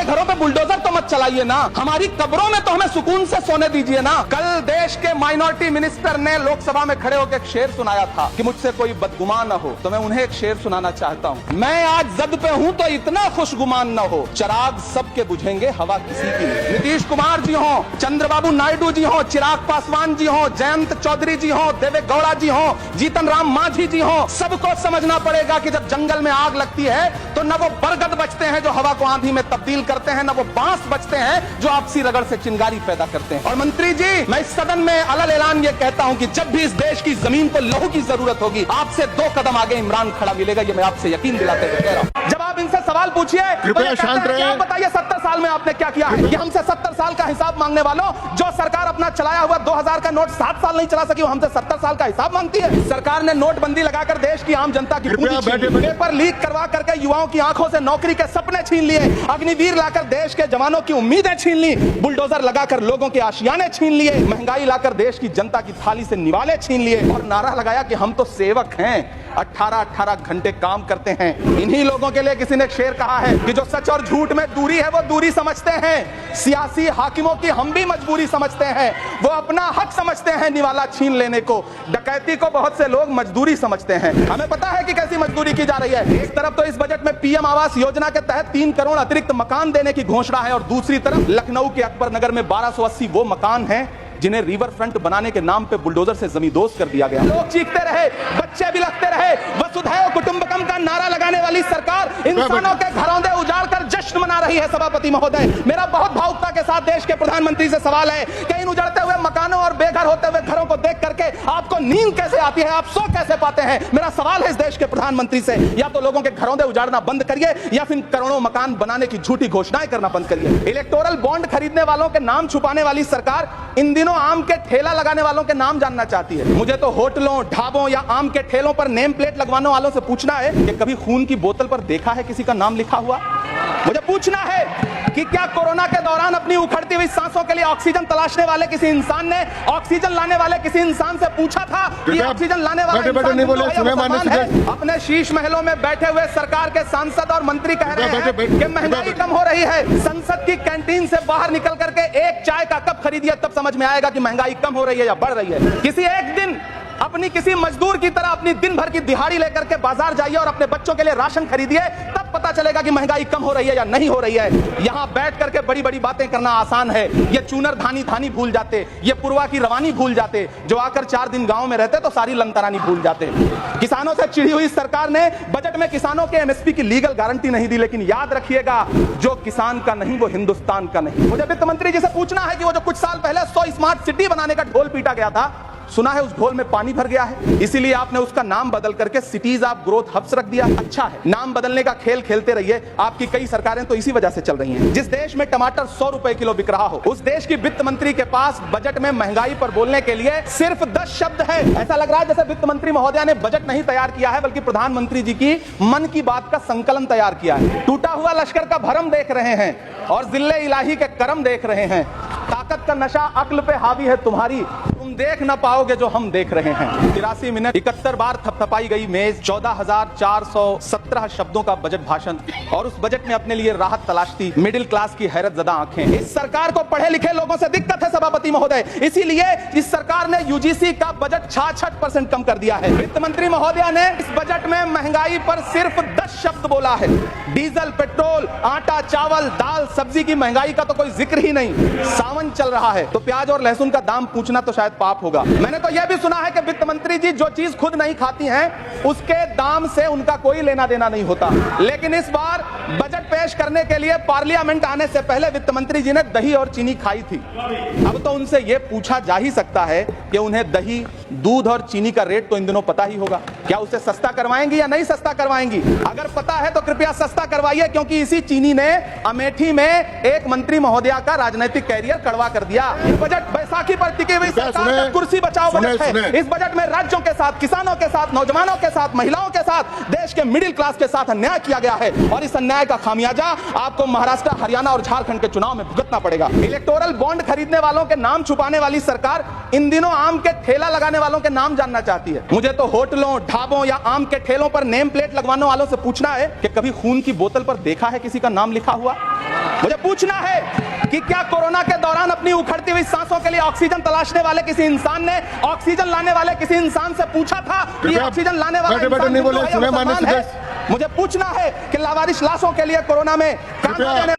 हमारे घरों पे बुलडोजर तो मत चलाइए ना, हमारी कब्रों में तो हमें सुकून से सोने दीजिए ना। कल देश के माइनॉरिटी मिनिस्टर ने लोकसभा में खड़े होकर एक शेर सुनाया था कि मुझसे कोई बदगुमान न हो, तो मैं उन्हें एक शेर सुनाना चाहता हूँ। मैं आज जद पे हूँ तो इतना खुशगुमान न हो, चिराग सबके बुझेंगे हवा किसी की नहीं। नीतीश कुमार जी हो, चंद्रबाबू नायडू जी हो, चिराग पासवान जी हो, जयंत चौधरी जी हो, देवे गौड़ा जी हो, जीतन राम मांझी जी हो, सबको समझना पड़ेगा कि जब जंगल में आग लगती है तो न वो बरगद बचते हैं जो हवा को आंधी में तब्दील करते हैं, न वो बांस बचते हैं जो आपसी रगड़ से चिंगारी पैदा करते हैं। और मंत्री जी, मैं इस सदन में अलग ऐलान ये कहता हूं कि जब भी इस देश की जमीन को लहू की जरूरत होगी, आपसे 2 कदम आगे इमरान खड़ा मिलेगा, ये मैं आपसे यकीन दिलाते हुए कह रहा हूं। जब आप इनसे सवाल पूछिए, कृपया शांत रहिए। बताइए 70 साल में आपने क्या किया है? ये हमसे 70 साल का हिसाब मांगने वालों, जो सरकार अपना चलाया हुआ 2000 का नोट 7 साल नहीं चला सकी, वो हमसे 70 साल का हिसाब मांगती है। सरकार ने नोटबंदी लगाकर देश की आम जनता की पेपर लीक करवा करके युवाओं की आंखों से नौकरी के सपने छीन लिए, अग्निवीर लाकर देश के जवानों की उम्मीदें छीन ली, बुलडोजर लगाकर लोगों के आशियाने छीन लिए, महंगाई लाकर देश की जनता की थाली से निवाले छीन लिए और नारा लगाया कि हम तो सेवक हैं, 18-18 घंटे काम करते हैं। इन्हीं लोगों के लिए किसी ने शेर कहा है कि जो सच और झूठ में दूरी है वो दूरी समझते हैं, सियासी हाकिमों की हम भी मजबूरी समझते हैं, वो अपना हक समझते हैं निवाला छीन लेने को, डकैती को बहुत से लोग मजदूरी समझते हैं। हमें पता है कि कैसी मजदूरी की जा रही है। एक तरफ तो इस बजट में पीएम आवास योजना के तहत 3 करोड़ अतिरिक्त मकान देने की घोषणा है और दूसरी तरफ लखनऊ के अकबर नगर में 1280 वो मकान हैं जिन्हें रिवर फ्रंट बनाने के नाम पे बुलडोजर से जमींदोज कर दिया गया। लोग चीखते रहे, बच्चे बिलखते रहे, वसुधैव कुटुंबकम का नारा लगाने वाली सरकार इंसानों के घरों दे उजाड़ कर जश्न मना रही है। सभापति महोदय, मेरा बहुत भावुकता के साथ देश के प्रधानमंत्री से सवाल है कि इन उजड़ते हुए मकानों और बेघर होते हुए घरों को देख करके आपको नींद कैसे आती है, आप सो कैसे पाते हैं? मेरा सवाल है इस देश के प्रधानमंत्री से, या तो लोगों के घरों दे उजाड़ना बंद करिए या फिर करोड़ों मकान बनाने की झूठी घोषणाएं करना बंद करिए। इलेक्टोरल बॉन्ड खरीदने वालों के नाम छुपाने वाली सरकार इन दिनों आम के ठेला लगाने वालों के नाम जानना चाहती है। मुझे तो होटलों, ढाबों या आम के ठेलों पर नेम प्लेट लगवाने वालों से पूछना है कि कभी खून की बोतल पर देखा है किसी का नाम लिखा हुआ? मुझे पूछना है कि क्या कोरोना के दौरान अपनी उखड़ती हुई सांसों के लिए ऑक्सीजन तलाशने वाले किसी इंसान ने ऑक्सीजन लाने वाले किसी इंसान से पूछा था कि ऑक्सीजन लाने वाला इंसान नहीं बोले, है? अपने शीश महलों में बैठे हुए सरकार के सांसद और मंत्री कह रहे हैं कि महंगाई कम हो रही है। संसद की कैंटीन से बाहर निकल करके एक चाय का कप खरीदिए, तब समझ में आएगा कि महंगाई कम हो रही है या बढ़ रही है। किसी एक दिन अपनी किसी मजदूर की तरह अपनी दिन भर की दिहाड़ी लेकर के बाजार जाइए और अपने बच्चों के लिए राशन खरीदिए, तब पता चलेगा कि महंगाई कम हो रही है या नहीं हो रही है। यहाँ बैठ करके बड़ी बड़ी बातें करना आसान है। ये चूनर धानी धानी भूल जाते, ये पुरवा की रवानी भूल जाते, जो आकर 4 दिन गांव में रहते तो सारी लंतरानी भूल जाते। किसानों से चिढ़ी हुई सरकार ने बजट में किसानों के एमएसपी की लीगल गारंटी नहीं दी, लेकिन याद रखिएगा, जो किसान का नहीं वो हिंदुस्तान का नहीं। मुझे वित्त मंत्री जी से पूछना है कि वो जो कुछ साल पहले 100 स्मार्ट सिटी बनाने का ढोल पीटा गया था, सुना है उस ढोल में पानी भर गया है, इसीलिए आपने उसका नाम बदल करके सिटीज ऑफ ग्रोथ हब्स रख दिया। अच्छा है, नाम बदलने का खेल खेलते रहिए, आपकी कई सरकारें तो इसी वजह से चल रही हैं। जिस देश में टमाटर 100 रुपए किलो बिक रहा हो, उस देश की वित्त मंत्री के पास बजट में महंगाई पर बोलने के लिए सिर्फ 10 शब्द है। ऐसा लग रहा है जैसे वित्त मंत्री महोदया ने बजट नहीं तैयार किया है, बल्कि प्रधानमंत्री जी की मन की बात का संकलन तैयार किया है। टूटा हुआ लश्कर का भरम देख रहे हैं और जिल्ले इलाही के करम देख रहे हैं। ताकत का नशा अक्ल पे हावी है तुम्हारी, तुम देख ना पाओगे जो हम देख रहे हैं। 83 मिनट 71 बार थपथपाई गई मेज, 14,417 शब्दों का बजट भाषण, और उस बजट में अपने लिए राहत तलाशती मिडिल क्लास की हैरत ज़दा आंखें। इस सरकार को पढ़े लिखे लोगों से दिक्कत है सभापति महोदय, इसीलिए इस सरकार ने यूजीसी का बजट 66% कम कर दिया है। वित्त मंत्री महोदया ने इस बजट में महंगाई पर सिर्फ 10 शब्द बोला है। डीजल, पेट्रोल, आटा, चावल, दाल, सब्जी की महंगाई का तो कोई जिक्र ही नहीं। सावन चल रहा है तो प्याज और लहसुन का दाम पूछना तो शायद पाप होगा। मैंने तो यह भी सुना है कि वित्त मंत्री जी जो चीज खुद नहीं खाती हैं, उसके दाम से उनका कोई लेना देना नहीं होता। लेकिन इस बार बजट पेश करने के लिए पार्लियामेंट आने से पहले वित्त मंत्री जी ने दही और चीनी खाई थी। अब तो उनसे यह पूछा जा ही सकता है कि उन्हें दही, दूध और चीनी का रेट तो इन दिनों पता ही होगा। क्या उसे सस्ता करवाएंगी या नहीं सस्ता करवाएंगी? अगर पता है तो कृपया सस्ता करवाइए, क्योंकि इसी चीनी ने अमेठी में एक मंत्री महोदया का राजनीतिक कैरियर कड़वा कर दिया। बजट बैसाखी पर टिकी हुई सरकार का कुर्सी बचाओ बजट है। इस बजट में राज्यों के साथ, किसानों के साथ, नौजवानों के साथ, महिलाओं के साथ, देश के मिडिल क्लास के साथ अन्याय किया गया है और इस अन्याय का खामियाजा आपको महाराष्ट्र, हरियाणा और झारखंड के चुनाव में भुगतना पड़ेगा। इलेक्टोरल बॉन्ड खरीदने वालों के नाम छुपाने वाली सरकार इन दिनों आम के ठेला लगाने वालों के नाम जानना चाहती है। मुझे तो होटलों, ढाबों या आम के ठेलों पर नेम प्लेट लगवाने वालों से पूछना है कि कभी खून की की बोतल पर देखा है किसी का नाम लिखा हुआ? मुझे पूछना है कि क्या कोरोना के दौरान अपनी उखड़ती हुई सांसों के लिए ऑक्सीजन तलाशने वाले किसी इंसान ने ऑक्सीजन लाने वाले किसी इंसान से पूछा था कि ऑक्सीजन लाने वाला इंसान नहीं बोले, मुझे पूछना है कि लावारिश लाशों के लिए कोरोना में